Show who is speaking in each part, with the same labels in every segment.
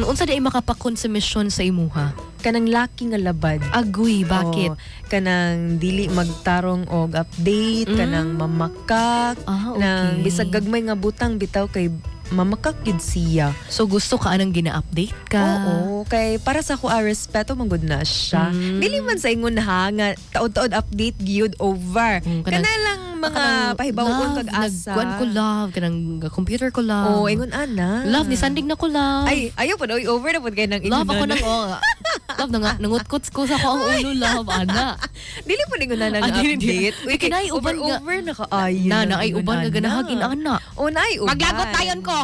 Speaker 1: Unsa di ay makapakonsumisyon sa imuha?
Speaker 2: Kanang laki nga labad.
Speaker 1: Agoy, bakit?
Speaker 2: Kanang dili magtarong og update, kanang mamakak,
Speaker 1: Okay.
Speaker 2: nang bisag gagmay nga butang bitaw kay mamakak yun siya.
Speaker 1: So gusto ka anang gina-update ka?
Speaker 2: Oo, kay para sa ko respeto manggod na siya. Dili man sa ingon ha nga taod-taod update gyud over. Kana lang mga pahibawon kag asa.
Speaker 1: Nagkuan ko love, kanang computer ko love.
Speaker 2: Oo, ingon ana.
Speaker 1: Love ni sanding na ko love.
Speaker 2: Ay, ayaw pa oy over na pud kay nang
Speaker 1: love ako nang love nangutkot ko sa ko ang ulo love ana.
Speaker 2: Dili po ningon na nang update.
Speaker 1: Uy, kinay uban
Speaker 2: over na kaayo.
Speaker 1: Na ay uban nga ganahagin ana.
Speaker 2: O nay uban.
Speaker 1: Maglagot tayon ko.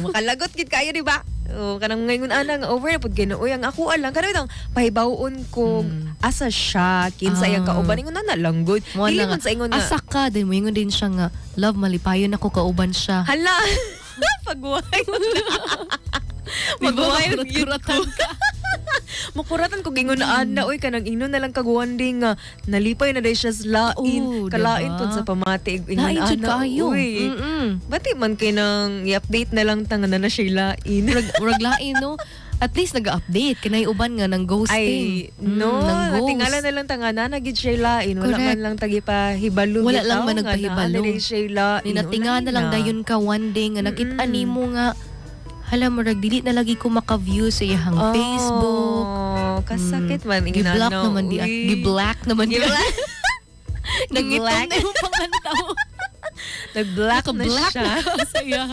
Speaker 2: Makalagot gid kayo di ba? Kanang ngayon ana nga over na pud kay uy ang ako alang kanang pahibawon ko asa siya kinsa yang kauban ingon na lang good. Dili man sa ingon nga
Speaker 1: asa ka din mo ingon din siya nga love malipayon ako kauban siya.
Speaker 2: Hala. Pagway.
Speaker 1: Magway kuratan ka.
Speaker 2: Makuratan ko gingon na ana oy kanang ino na lang kaguwanding nga nalipay na day siya sa lain kalain pud sa pamati ingon ana uy bati man kay nang i-update na lang tanga na siya lain
Speaker 1: murag lain no at least nag-update kanay uban nga nang ghosting.
Speaker 2: Ay, no, tingala na lang tanga na nagid siya lain wala man lang tagi pa hibalo
Speaker 1: wala lang man nagpahibalo
Speaker 2: ninatinga
Speaker 1: na lang dayon ka one day nga nakita nimo nga hala murag dili na lagi ko maka-view sa iyang Facebook.
Speaker 2: Kasakit man
Speaker 1: gi-block naman di gi-black naman di. Nag-black na yung pangantaw.
Speaker 2: Nag-black na siya.
Speaker 1: Saya.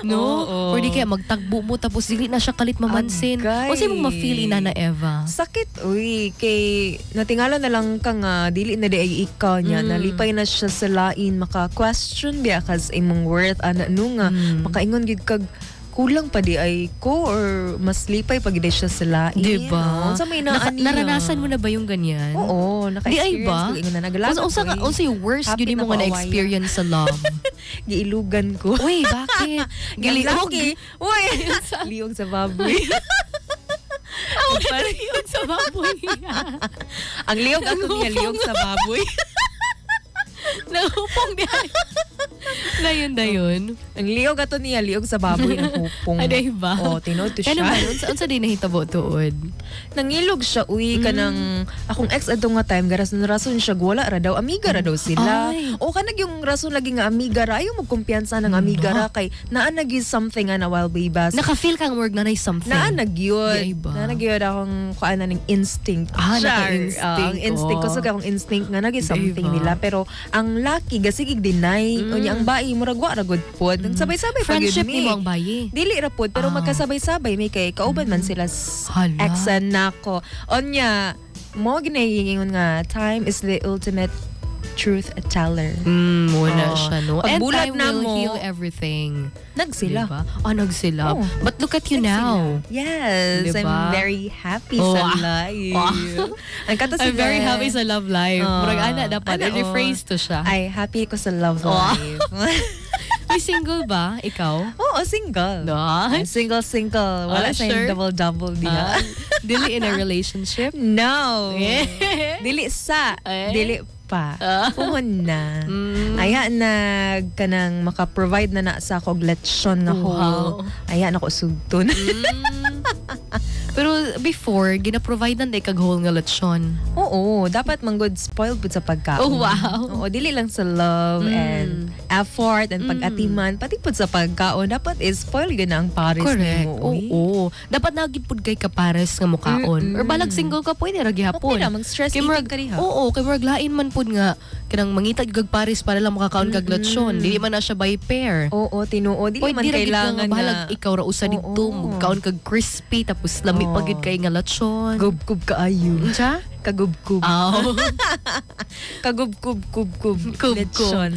Speaker 1: No? Pwede kaya magtagbo mo tapos dili na siya kalit mamansin. O sa'yo mong ma-feel ina na Eva?
Speaker 2: Sakit. Uy, kay natingala na lang ka nga dili na di ay ikaw niya. Nalipay na siya sa lain. Maka-question biya kas imong worth. Ana no nga. Makaingon gid kag kulang pa di ay ko or mas lipay pag di siya sa lain.
Speaker 1: Diba?
Speaker 2: Sa may
Speaker 1: naranasan mo na ba yung ganyan?
Speaker 2: Oo, naka-experience ko. Ingon na naglagat ko.
Speaker 1: Unsa yung worst yun mo nga na-experience sa love?
Speaker 2: Giilugan ko.
Speaker 1: Uy, bakit?
Speaker 2: Giliog. Uy, liog sa baboy.
Speaker 1: Liog sa baboy.
Speaker 2: Ang liog ako niya, liog sa baboy.
Speaker 1: Nahupong niya. Dayon.
Speaker 2: Ang liog ato niya, liog sa baboy ang hupong.
Speaker 1: Aday ba?
Speaker 2: Tinod to siya.
Speaker 1: Ano ba? Unsa din nahitabo tuod?
Speaker 2: Nangilog siya, uy, kanang akong ex ato nga time, garas na rason siya, wala ra daw, amiga ra daw sila. O kanag yung rason lagi nga amiga ra, ayaw magkumpiyansa ng amiga ra, kay naanag yun something na while babas.
Speaker 1: Naka-feel kang word na something.
Speaker 2: Naanag yun. Naanag yun akong kuana ng instinct.
Speaker 1: Naka-instinct.
Speaker 2: Instinct. Kasi akong instinct nga naging something nila. Pero ang laki, gasigig deny. O niya ang bayi, muragwa ragod po. Sabay-sabay pag yun.
Speaker 1: Friendship ni mo ang bayi?
Speaker 2: Dili ra po, pero magkasabay-sabay. May kay kauban man sila exan nako. Onya, mo ginahingon nga, time is the ultimate truth teller.
Speaker 1: Muna siya, no? And
Speaker 2: time
Speaker 1: will
Speaker 2: mo,
Speaker 1: heal everything.
Speaker 2: Nagsila.
Speaker 1: Diba? Nagsila. But look at you now.
Speaker 2: Yes, diba? I'm very happy sa life.
Speaker 1: I'm very happy sa love life. Murag ana dapat. I-rephrase to siya.
Speaker 2: Ay, happy ko sa love life.
Speaker 1: May single ba? Ikaw?
Speaker 2: Oo, single. Single. Wala sa double-double diha.
Speaker 1: Dili in a relationship?
Speaker 2: No. Dili sa. Dili pa. Puhon na. Aya na kanang maka-provide na sa akong lechon nga whole. Aya na ko sugton.
Speaker 1: Pero before, gina-provide na kag whole nga lechon.
Speaker 2: Oo, dapat manggod spoiled pud sa pagkaon.
Speaker 1: Oh, wow.
Speaker 2: Oo, dili lang sa love and effort and pag-atiman, pati pud sa pagkaon. Dapat is spoil gina ang pares nimo.
Speaker 1: Oo. Dapat nagid pud kay kapares nga mukaon. Or balag single ka pwede ra gihapon.
Speaker 2: Okay na, mag-stress eating ka diha.
Speaker 1: Oo, kay murag lain man pud nga kanang mangita gag pares para lang makakaon kag lechon. Dili man na siya by pair.
Speaker 2: Oo, tinuo. Dili man kailangan
Speaker 1: balag ikaw ra usa didto magkaon kag crispy tapos lami pagid kay nga lechon.
Speaker 2: Gub-gub kaayo.
Speaker 1: Unsa?
Speaker 2: Kagub-gub. Kagub-gub-gub-gub. Lechon.